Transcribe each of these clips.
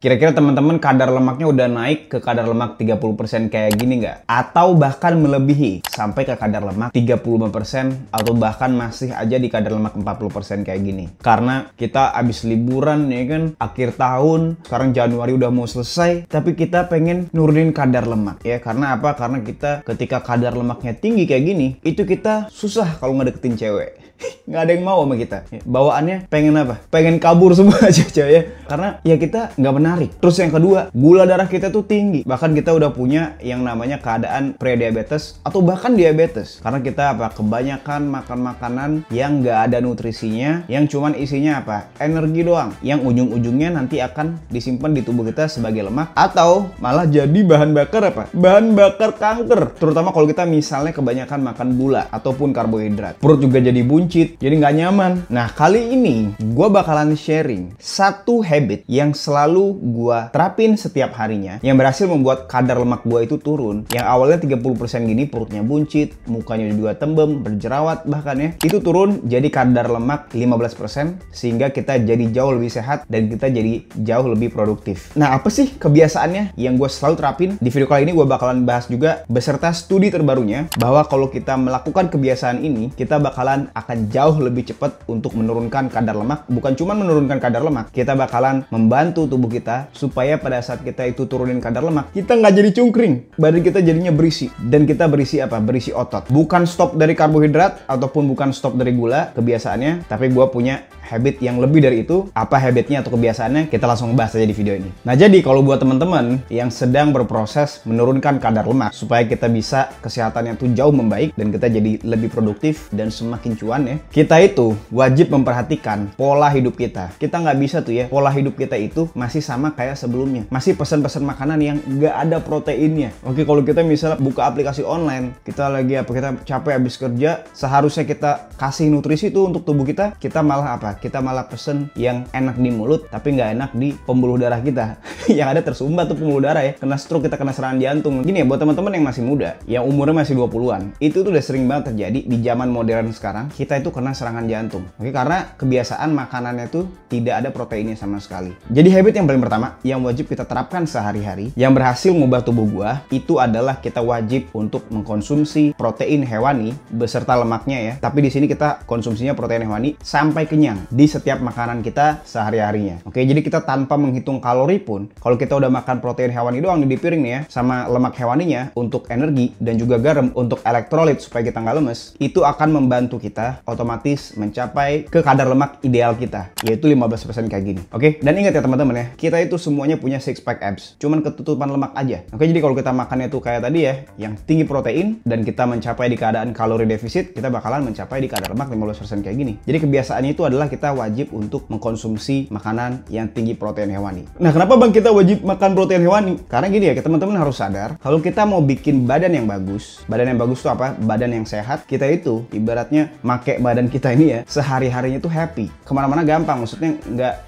Kira-kira teman-teman kadar lemaknya udah naik ke kadar lemak 30% kayak gini nggak? Atau bahkan melebihi sampai ke kadar lemak 35% atau bahkan masih aja di kadar lemak 40% kayak gini. Karena kita abis liburan ya kan, akhir tahun, sekarang Januari udah mau selesai, tapi kita pengen nurunin kadar lemak ya. Karena apa? Karena kita ketika kadar lemaknya tinggi kayak gini, itu kita susah kalau ngedeketin cewek. Nggak ada yang mau sama kita. Bawaannya pengen apa? Pengen kabur semua aja ya. Karena ya kita nggak menarik. Terus yang kedua, gula darah kita tuh tinggi. Bahkan kita udah punya yang namanya keadaan prediabetes atau bahkan diabetes. Karena kita apa? Kebanyakan makan makanan yang nggak ada nutrisinya, yang cuman isinya apa? Energi doang. Yang ujung-ujungnya nanti akan disimpan di tubuh kita sebagai lemak atau malah jadi bahan bakar apa? Bahan bakar kanker. Terutama kalau kita misalnya kebanyakan makan gula ataupun karbohidrat. Perut juga jadi buncit, jadi nggak nyaman. Nah, kali ini gue bakalan sharing satu habit yang selalu gue terapin setiap harinya yang berhasil membuat kadar lemak gue itu turun. Yang awalnya 30% gini, perutnya buncit, mukanya juga tembem, berjerawat bahkan ya, itu turun jadi kadar lemak 15% sehingga kita jadi jauh lebih sehat dan kita jadi jauh lebih produktif. Nah, apa sih kebiasaannya yang gue selalu terapin? Di video kali ini gue bakalan bahas juga beserta studi terbarunya bahwa kalau kita melakukan kebiasaan ini, kita bakalan akan jauh lebih cepat untuk menurunkan kadar lemak. Bukan cuma menurunkan kadar lemak, kita bakalan membantu tubuh kita supaya pada saat kita itu turunin kadar lemak, kita nggak jadi cungkring, badan kita jadinya berisi. Dan kita berisi apa? Berisi otot. Bukan stop dari karbohidrat ataupun bukan stop dari gula kebiasaannya, tapi gue punya habit yang lebih dari itu. Apa habitnya atau kebiasaannya? Kita langsung bahas aja di video ini. Nah, jadi kalau buat teman-teman yang sedang berproses menurunkan kadar lemak supaya kita bisa kesehatannya tuh jauh membaik dan kita jadi lebih produktif dan semakin cuan ya, kita itu wajib memperhatikan pola hidup kita. Kita nggak bisa tuh ya, pola hidup kita itu masih sama kayak sebelumnya. Masih pesan-pesan makanan yang nggak ada proteinnya. Oke, kalau kita misalnya buka aplikasi online, kita lagi apa? Kita capek habis kerja, seharusnya kita kasih nutrisi tuh untuk tubuh kita, kita malah apa? Kita malah pesen yang enak di mulut tapi nggak enak di pembuluh darah kita. Yang ada tersumbat tuh pembuluh darah ya, kena stroke, kita kena serangan jantung. Gini ya, buat teman-teman yang masih muda, yang umurnya masih 20-an, itu tuh udah sering banget terjadi di zaman modern sekarang. Kita itu kena serangan jantung. Oke, karena kebiasaan makanannya tuh tidak ada proteinnya sama sekali. Jadi habit yang paling pertama yang wajib kita terapkan sehari-hari yang berhasil mengubah tubuh gua itu adalah kita wajib untuk mengkonsumsi protein hewani beserta lemaknya ya. Tapi di sini kita konsumsinya protein hewani sampai kenyang di setiap makanan kita sehari-harinya. Oke, jadi kita tanpa menghitung kalori pun, kalau kita udah makan protein hewani doang di piring nih ya, sama lemak hewaninya untuk energi dan juga garam untuk elektrolit supaya kita nggak lemes, itu akan membantu kita otomatis mencapai ke kadar lemak ideal kita, yaitu 15% kayak gini. Oke, dan ingat ya teman-teman ya, kita itu semuanya punya six pack abs, cuman ketutupan lemak aja. Oke, jadi kalau kita makannya tuh kayak tadi ya, yang tinggi protein dan kita mencapai di keadaan kalori defisit, kita bakalan mencapai di kadar lemak 15% kayak gini. Jadi kebiasaannya itu adalah kita wajib untuk mengkonsumsi makanan yang tinggi protein hewani. Nah, kenapa bang kita wajib makan protein hewani? Karena gini ya, teman-teman harus sadar, kalau kita mau bikin badan yang bagus itu apa? Badan yang sehat, kita itu ibaratnya make badan kita ini ya, sehari-harinya tuh happy. Kemana-mana gampang, maksudnya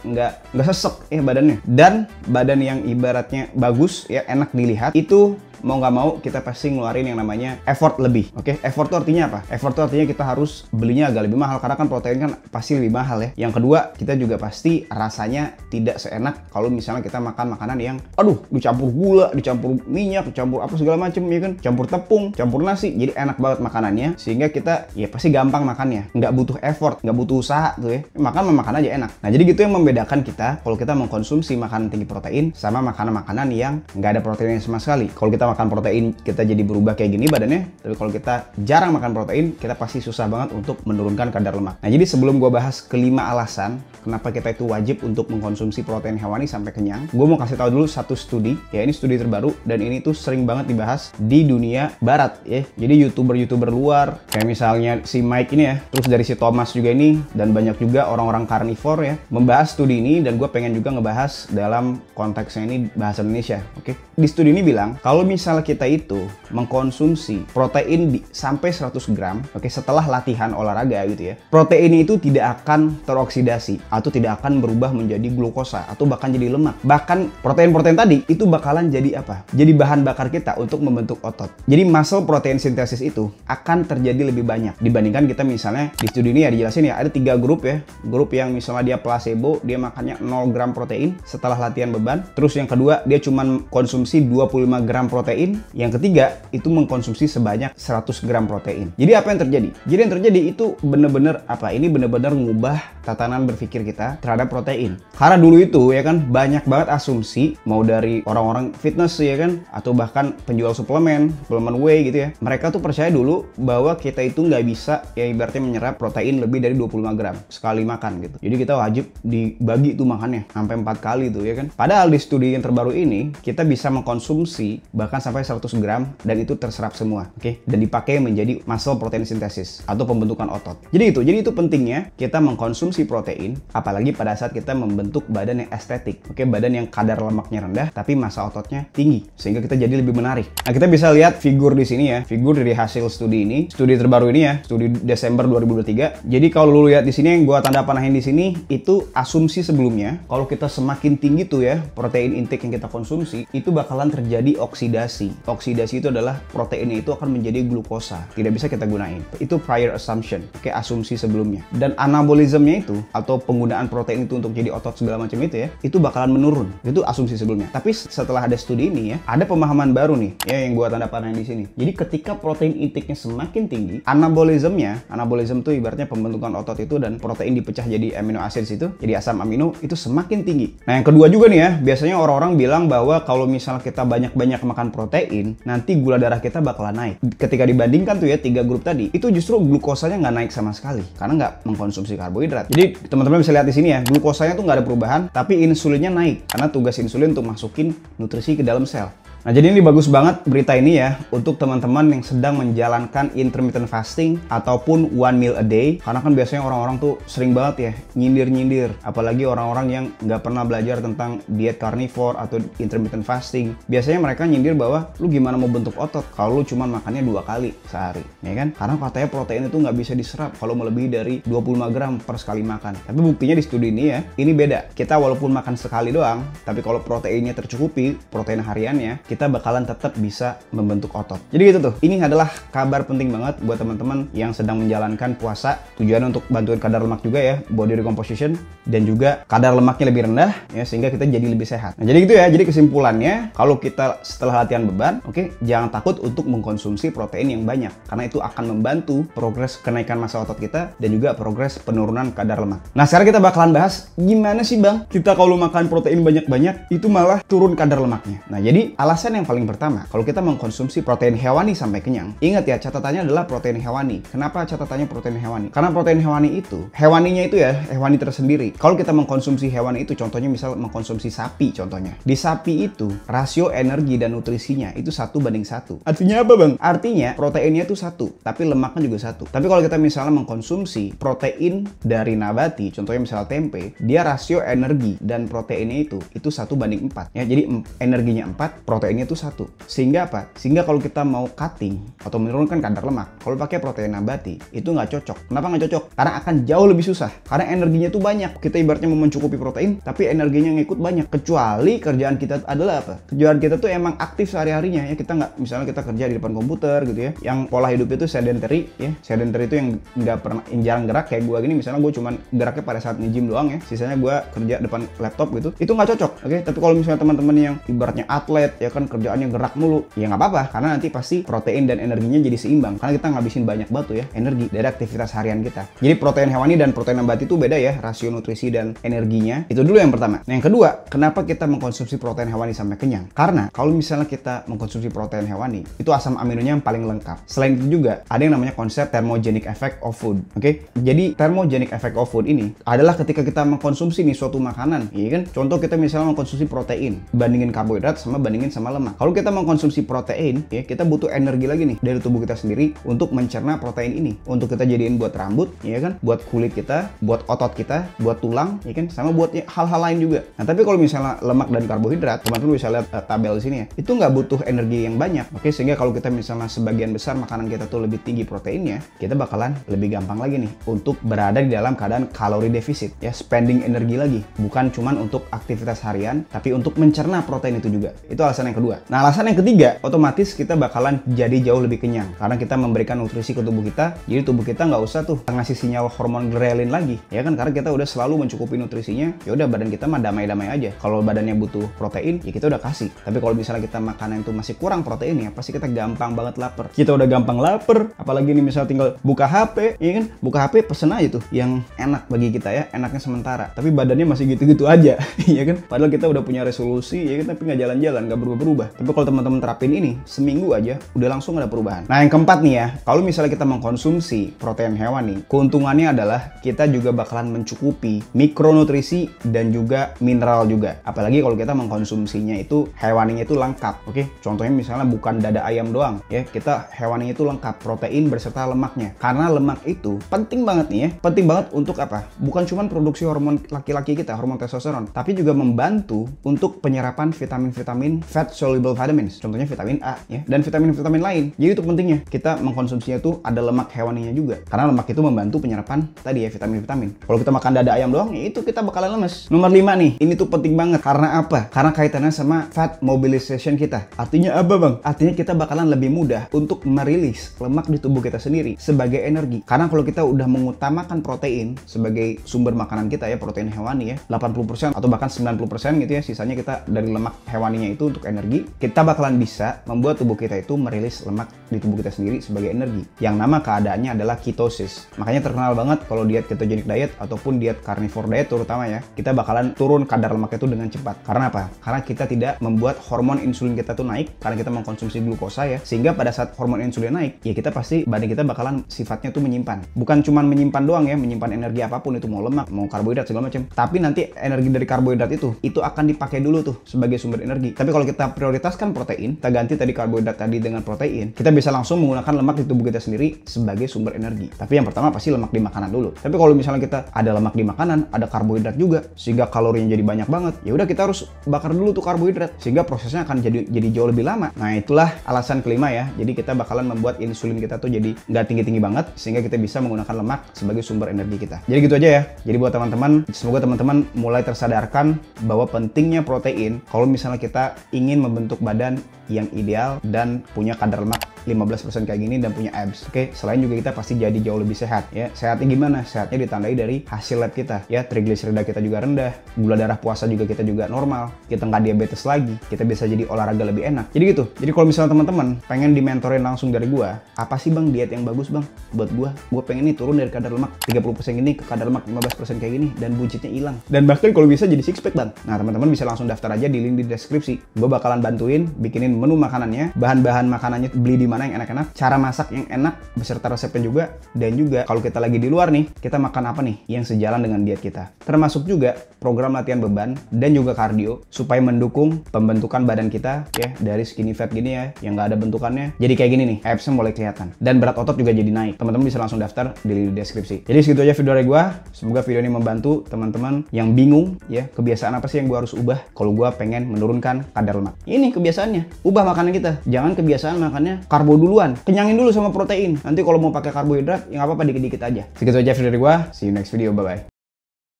nggak sesek ya badannya. Dan badan yang ibaratnya bagus ya, enak dilihat, itu mau nggak mau kita pasti ngeluarin yang namanya effort lebih. Oke, effort itu artinya apa? Effort itu artinya kita harus belinya agak lebih mahal karena kan protein kan pasti lebih mahal ya. Yang kedua, kita juga pasti rasanya tidak seenak kalau misalnya kita makan makanan yang aduh dicampur gula, dicampur minyak, dicampur apa segala macam ya kan, campur tepung, campur nasi. Jadi enak banget makanannya sehingga kita ya pasti gampang makannya, nggak butuh effort, nggak butuh usaha tuh ya. Makan aja enak. Nah, jadi gitu yang membedakan kita kalau kita mengkonsumsi makanan tinggi protein sama makanan-makanan yang nggak ada proteinnya sama sekali. Kalau kita makan protein kita jadi berubah kayak gini badannya, tapi kalau kita jarang makan protein kita pasti susah banget untuk menurunkan kadar lemak. Nah, jadi sebelum gue bahas kelima alasan kenapa kita itu wajib untuk mengkonsumsi protein hewani sampai kenyang, gue mau kasih tahu dulu satu studi ya. Ini studi terbaru dan ini tuh sering banget dibahas di dunia barat ya. Jadi youtuber luar kayak misalnya si Mike ini ya, terus dari si Thomas juga ini, dan banyak juga orang-orang karnivor ya membahas studi ini, dan gue pengen juga ngebahas dalam konteksnya ini bahasa Indonesia. Oke, di studi ini bilang kalau misalnya kita itu mengkonsumsi protein sampai 100 gram, oke, setelah latihan olahraga gitu ya, protein itu tidak akan teroksidasi atau tidak akan berubah menjadi glukosa atau bahkan jadi lemak. Bahkan Dan protein-protein tadi itu bakalan jadi apa? Jadi bahan bakar kita untuk membentuk otot. Jadi muscle protein synthesis itu akan terjadi lebih banyak dibandingkan kita misalnya di studi ini ya dijelasin ya ada 3 grup ya. Grup yang misalnya dia placebo, dia makannya 0 gram protein setelah latihan beban. Terus yang kedua dia cuma konsumsi 25 gram protein. Yang ketiga itu mengkonsumsi sebanyak 100 gram protein. Jadi apa yang terjadi? Jadi yang terjadi itu bener-bener apa? Ini bener-bener ngubah tatanan berpikir kita terhadap protein. Karena dulu itu ya kan banyak banget asumsi mau dari orang-orang fitness ya kan atau bahkan penjual suplemen whey gitu ya. Mereka tuh percaya dulu bahwa kita itu nggak bisa ya ibaratnya menyerap protein lebih dari 25 gram sekali makan gitu. Jadi kita wajib dibagi tuh makannya sampai 4 kali tuh ya kan. Padahal di studi yang terbaru ini kita bisa mengkonsumsi bahkan sampai 100 gram dan itu terserap semua, oke? Dan dipakai menjadi muscle protein synthesis atau pembentukan otot. Jadi itu pentingnya kita mengkonsumsi protein apalagi pada saat kita membentuk badan yang estetik, oke? Badan yang kadar lemaknya rendah tapi massa ototnya tinggi sehingga kita jadi lebih menarik. Nah, kita bisa lihat figur di sini ya, figur dari hasil studi ini, studi terbaru ini ya, studi Desember 2023. Jadi kalau lu lihat di sini yang gua tanda panahin di sini itu asumsi sebelumnya, kalau kita semakin tinggi tuh ya protein intake yang kita konsumsi, itu bakalan terjadi oksidasi. Oksidasi itu adalah proteinnya itu akan menjadi glukosa, tidak bisa kita gunain. Itu prior assumption, oke, asumsi sebelumnya. Dan anabolismnya itu atau penggunaan protein itu untuk jadi otot segala macam itu ya, itu bakalan menurun. Itu asumsi sebelumnya. Tapi setelah ada studi ini ya, ada pemahaman baru nih ya yang gua tanda panahin di sini. Jadi ketika protein intake-nya semakin tinggi, anabolism tuh ibaratnya pembentukan otot itu dan protein dipecah jadi amino acids itu, jadi asam amino itu semakin tinggi. Nah, yang kedua juga nih ya, biasanya orang-orang bilang bahwa kalau misal kita banyak-banyak makan protein, nanti gula darah kita bakalan naik. Ketika dibandingkan tuh ya 3 grup tadi, itu justru glukosanya nggak naik sama sekali karena nggak mengkonsumsi karbohidrat. Jadi teman-teman bisa lihat di sini ya, glukosanya tuh nggak ada perubahan, tapi insulinnya naik karena tugas insulin untuk masukin nutrisi ke dalam sel. Nah, jadi ini bagus banget berita ini ya untuk teman-teman yang sedang menjalankan intermittent fasting ataupun one meal a day. Karena kan biasanya orang-orang tuh sering banget ya nyindir-nyindir. Apalagi orang-orang yang nggak pernah belajar tentang diet carnivore atau intermittent fasting. Biasanya mereka nyindir bahwa lu gimana mau bentuk otot kalau lu cuma makannya 2 kali sehari. Ya kan? Karena katanya protein itu nggak bisa diserap kalau melebihi dari 25 gram per sekali makan. Tapi buktinya di studi ini ya, ini beda. Kita walaupun makan sekali doang, tapi kalau proteinnya tercukupi, protein hariannya, kita bakalan tetap bisa membentuk otot. Jadi gitu tuh. Ini adalah kabar penting banget buat teman-teman yang sedang menjalankan puasa. Tujuannya untuk bantuin kadar lemak juga ya, body recomposition, dan juga kadar lemaknya lebih rendah ya sehingga kita jadi lebih sehat. Nah, jadi gitu ya. Jadi kesimpulannya, kalau kita setelah latihan beban, oke, jangan takut untuk mengkonsumsi protein yang banyak karena itu akan membantu progres kenaikan massa otot kita dan juga progres penurunan kadar lemak. Nah, sekarang kita bakalan bahas gimana sih Bang kita kalau makan protein banyak-banyak itu malah turun kadar lemaknya. Nah, jadi alasan yang paling pertama, kalau kita mengkonsumsi protein hewani sampai kenyang, ingat ya, catatannya adalah protein hewani. Kenapa catatannya protein hewani? Karena protein hewani itu, hewaninya itu ya, hewani tersendiri. Kalau kita mengkonsumsi hewani itu, contohnya misal mengkonsumsi sapi contohnya. Di sapi itu, rasio energi dan nutrisinya itu 1:1. Artinya apa Bang? Artinya proteinnya itu 1, tapi lemaknya juga 1. Tapi kalau kita misalnya mengkonsumsi protein dari nabati, contohnya misalnya tempe, dia rasio energi dan proteinnya itu 1:4. Ya, jadi energinya 4, proteinnya itu 1. Sehingga apa? Sehingga kalau kita mau cutting atau menurunkan kadar lemak, kalau pakai protein nabati itu nggak cocok. Kenapa nggak cocok? Karena akan jauh lebih susah. Karena energinya tuh banyak. Kita ibaratnya mau mencukupi protein, tapi energinya ngikut banyak. Kecuali kerjaan kita adalah apa? Kerjaan kita tuh emang aktif sehari-harinya ya. Kita nggak, misalnya kita kerja di depan komputer gitu ya. Yang pola hidup itu sedentary ya. Sedentary itu yang nggak pernah, yang jarang gerak kayak gue gini. Misalnya gue cuman geraknya pada saat nge-gym doang ya. Sisanya gue kerja depan laptop gitu. Itu nggak cocok. Oke? Tapi kalau misalnya teman-teman yang ibaratnya atlet ya kan kerjaannya gerak mulu, ya nggak apa-apa karena nanti pasti protein dan energinya jadi seimbang karena kita ngabisin banyak batu ya energi dari aktivitas harian kita. Jadi protein hewani dan protein nabati itu beda ya, rasio nutrisi dan energinya. Itu dulu yang pertama. Nah, yang kedua, kenapa kita mengkonsumsi protein hewani sampai kenyang? Karena kalau misalnya kita mengkonsumsi protein hewani, itu asam aminonya yang paling lengkap. Selain itu juga ada yang namanya konsep thermogenic effect of food. Oke? Jadi thermogenic effect of food ini adalah ketika kita mengkonsumsi nih suatu makanan, iya kan? Contoh kita misalnya mengkonsumsi protein, bandingin karbohidrat sama bandingin sama sama lemak. Kalau kita mengkonsumsi protein, ya kita butuh energi lagi nih dari tubuh kita sendiri untuk mencerna protein ini, untuk kita jadiin buat rambut, ya kan, buat kulit kita, buat otot kita, buat tulang, ya kan, sama buat hal-hal lain juga. Nah, tapi kalau misalnya lemak dan karbohidrat, teman-teman bisa lihat tabel di sini ya, itu nggak butuh energi yang banyak, oke, sehingga kalau kita misalnya sebagian besar makanan kita tuh lebih tinggi proteinnya, kita bakalan lebih gampang lagi nih untuk berada di dalam keadaan kalori defisit, ya, spending energi lagi, bukan cuman untuk aktivitas harian, tapi untuk mencerna protein itu juga. Itu alasan yang kedua. Nah, alasan yang ketiga, otomatis kita bakalan jadi jauh lebih kenyang karena kita memberikan nutrisi ke tubuh kita. Jadi tubuh kita nggak usah tuh ngasih sinyal hormon ghrelin lagi, ya kan, karena kita udah selalu mencukupi nutrisinya. Ya udah, badan kita mah damai-damai aja. Kalau badannya butuh protein, ya kita udah kasih. Tapi kalau misalnya kita makanan itu masih kurang proteinnya, pasti kita gampang banget lapar. Kita udah gampang lapar, apalagi nih misalnya tinggal buka HP, ya kan, buka HP pesen aja tuh yang enak bagi kita, ya, enaknya sementara. Tapi badannya masih gitu-gitu aja, ya kan. Padahal kita udah punya resolusi, ya kan, tapi nggak jalan-jalan, nggak berubah-berubah. Tapi kalau teman-teman terapin ini seminggu aja, udah langsung ada perubahan. Nah, yang keempat nih ya, kalau misalnya kita mengkonsumsi protein hewani, keuntungannya adalah kita juga bakalan mencukupi mikronutrisi dan juga mineral juga. Apalagi kalau kita mengkonsumsinya itu hewaninya itu lengkap, oke? Contohnya misalnya bukan dada ayam doang, ya, kita hewaninya itu lengkap, protein berserta lemaknya. Karena lemak itu penting banget nih ya, penting banget untuk apa? Bukan cuma produksi hormon laki-laki kita, hormon testosteron, tapi juga membantu untuk penyerapan vitamin-vitamin fat soluble vitamins, contohnya vitamin A, ya, dan vitamin-vitamin lain. Jadi itu pentingnya kita mengkonsumsinya tuh ada lemak hewaninya juga, karena lemak itu membantu penyerapan tadi ya vitamin-vitamin. Kalau kita makan dada ayam doang, ya itu kita bakalan lemes. Nomor 5 nih, ini tuh penting banget. Karena apa? Karena kaitannya sama fat mobilization kita. Artinya apa, Bang? Artinya kita bakalan lebih mudah untuk merilis lemak di tubuh kita sendiri sebagai energi. Karena kalau kita udah mengutamakan protein sebagai sumber makanan kita, ya, protein hewani, ya, 80% atau bahkan 90% gitu ya, sisanya kita dari lemak hewaninya itu untuk energi, kita bakalan bisa membuat tubuh kita itu merilis lemak di tubuh kita sendiri sebagai energi. Yang nama keadaannya adalah ketosis. Makanya terkenal banget kalau diet ketogenic diet ataupun diet carnivore diet terutama, ya, kita bakalan turun kadar lemak itu dengan cepat. Karena apa? Karena kita tidak membuat hormon insulin kita tuh naik karena kita mengkonsumsi glukosa, ya, sehingga pada saat hormon insulin naik, ya kita pasti badan kita bakalan sifatnya tuh menyimpan. Bukan cuma menyimpan doang, ya, menyimpan energi apapun, itu mau lemak, mau karbohidrat segala macam. Tapi nanti energi dari karbohidrat itu akan dipakai dulu tuh sebagai sumber energi. Tapi kalau kita prioritaskan protein, kita ganti tadi karbohidrat tadi dengan protein, kita bisa langsung menggunakan lemak di tubuh kita sendiri sebagai sumber energi. Tapi yang pertama pasti lemak di makanan dulu. Tapi kalau misalnya kita ada lemak di makanan, ada karbohidrat juga, sehingga kalorinya jadi banyak banget, ya udah kita harus bakar dulu tuh karbohidrat, sehingga prosesnya akan jadi jauh lebih lama. Nah, itulah alasan kelima ya. Jadi kita bakalan membuat insulin kita tuh jadi nggak tinggi-tinggi banget, sehingga kita bisa menggunakan lemak sebagai sumber energi kita. Jadi gitu aja ya. Jadi buat teman-teman, semoga teman-teman mulai tersadarkan bahwa pentingnya protein kalau misalnya kita ingin membentuk badan yang ideal dan punya kadar lemak 15% kayak gini dan punya abs. Oke, selain juga kita pasti jadi jauh lebih sehat, ya. Sehatnya gimana? Sehatnya ditandai dari hasil lab kita, ya. Trigliserida kita juga rendah, gula darah puasa juga kita juga normal, kita nggak diabetes lagi, kita bisa jadi olahraga lebih enak. Jadi gitu. Jadi kalau misalnya teman-teman pengen dimentorin langsung dari gua, apa sih, Bang, diet yang bagus, Bang, buat gua pengen nih turun dari kadar lemak 30% ini ke kadar lemak 15% kayak gini dan buncitnya hilang, dan bahkan kalau bisa jadi six pack, Bang. Nah, teman-teman bisa langsung daftar aja di link di deskripsi. Gua bakalan bantuin bikinin menu makanannya, bahan-bahan makanannya beli di mana yang enak-enak, cara masak yang enak beserta resepnya juga, dan juga kalau kita lagi di luar nih, kita makan apa nih yang sejalan dengan diet kita. Termasuk juga program latihan beban dan juga kardio supaya mendukung pembentukan badan kita, ya, dari skinny fat gini ya, yang nggak ada bentukannya. Jadi kayak gini nih, absnya mulai kelihatan dan berat otot juga jadi naik. Teman-teman bisa langsung daftar di deskripsi. Jadi segitu aja video dari gua. Semoga video ini membantu teman-teman yang bingung, ya, kebiasaan apa sih yang gua harus ubah kalau gua pengen menurunkan kadar lemak. Ini kebiasaannya, ubah makanan kita. Jangan kebiasaan makannya karbo duluan. Kenyangin dulu sama protein. Nanti kalau mau pakai karbohidrat, ya nggak apa-apa, dikit-dikit aja. Segitu aja video dari gua. See you next video. Bye-bye.